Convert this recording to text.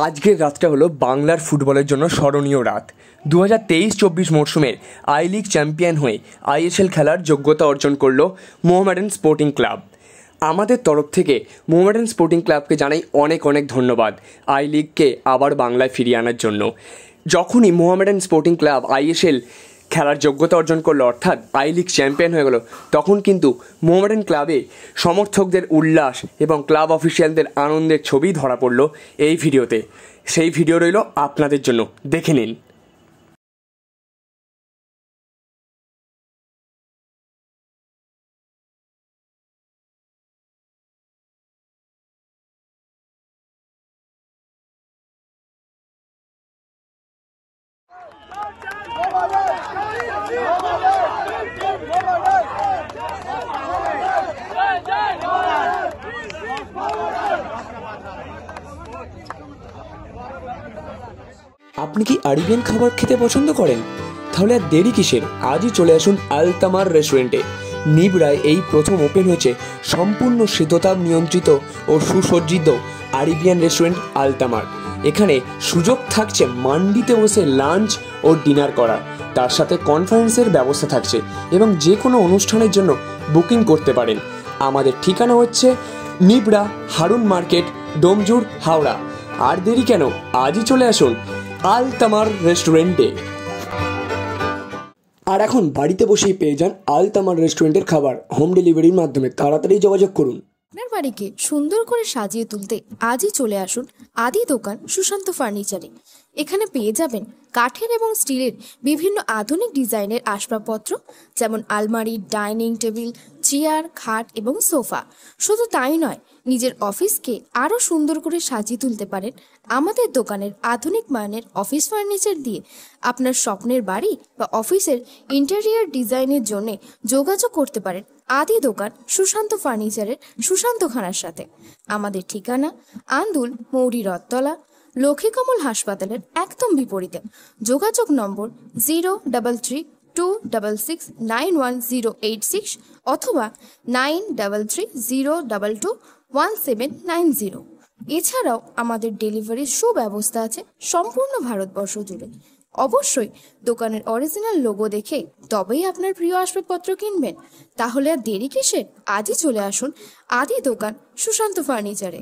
আজকের রাতটা হলো বাংলার ফুটবলের জন্য স্মরণীয় রাত। 2023-24 মরশুমের আই লিগ চ্যাম্পিয়ন হয়ে আইএসএল খেলার যোগ্যতা অর্জন করল মোহামেডান স্পোর্টিং ক্লাব। আমাদের তরফ থেকে মোহামেডান স্পোর্টিং ক্লাবকে জানাই অনেক অনেক ধন্যবাদ আই লিগকে আবার বাংলায় ফিরিয়ে আনার জন্য। যখনই মোহামেডান স্পোর্টিং ক্লাব আইএসএল খেলার যোগ্যতা অর্জন করলো, অর্থাৎ আই লিগ চ্যাম্পিয়ন হয়ে গেল, তখন কিন্তু মোহামেডান ক্লাবে সমর্থকদের উল্লাস এবং ক্লাব অফিসিয়ালদের আনন্দের ছবি ধরা পড়ল এই ভিডিওতে। সেই ভিডিও রইল আপনাদের জন্য, দেখে নিন। আপনি কি আরবিয়ান খাবার খেতে পছন্দ করেন? তাহলে আর দেরি কিসের, আজই চলে আসুন আলতামার রেস্টুরেন্টে। নিবড়ায় এই প্রথম ওপেন হয়েছে সম্পূর্ণ শীততাপ নিয়ন্ত্রিত ও সুসজ্জিত আরবিয়ান রেস্টুরেন্ট আলতামার। এখানে সুযোগ থাকছে মান্ডিতে বসে লাঞ্চ ও ডিনার করার, তার সাথে কনফারেন্সের ব্যবস্থা থাকছে এবং যে কোনো অনুষ্ঠানের জন্য বুকিং করতে পারেন। আমাদের ঠিকানা হচ্ছে নিবড়া, হারুন মার্কেট, ডোমজুর, হাওড়া। আর দেরি কেন, আজই চলে আসুন আলতামার রেস্টুরেন্টে। আর এখন বাড়িতে বসেই পেয়ে যান আলতামার রেস্টুরেন্টের খাবার হোম ডেলিভারির মাধ্যমে। তাড়াতাড়ি যোগাযোগ করুন। আপনার বাড়িকে সুন্দর করে সাজিয়ে তুলতে আজই চলে আসুন আদি দোকান সুশান্ত ফার্নিচারে। এখানে পেয়ে যাবেন কাঠের এবং স্টিলের বিভিন্ন আধুনিক ডিজাইনের আসবাবপত্র, যেমন আলমারি, ডাইনিং টেবিল, চেয়ার, খাট এবং সোফা। শুধু তাই নয়, নিজের অফিসকে আরও সুন্দর করে সাজিয়ে তুলতে পারেন আমাদের দোকানের আধুনিক মানের অফিস ফার্নিচার দিয়ে। আপনার স্বপ্নের বাড়ি বা অফিসের ইন্টেরিয়ার ডিজাইনের জন্য যোগাযোগ করতে পারেন আদি দোকান সুশান্ত ফার্নিচারের সুশান্তখানার সাথে। আমাদের ঠিকানা আন্দুল, মৌরি রথতলা, লক্ষ্মীকমল হাসপাতালের একদম বিপরীতে। যোগাযোগ নম্বর 03326691086 অথবা 9330221790। এছাড়াও আমাদের ডেলিভারির সুব্যবস্থা আছে সম্পূর্ণ ভারতবর্ষ জুড়ে। অবশ্যই দোকানের অরিজিনাল লোগো দেখে তবেই আপনার প্রিয় আসবাবপত্র কিনবেন। তাহলে আর দেরি কিসের, আজই চলে আসুন আদি দোকান সুশান্ত ফার্নিচারে।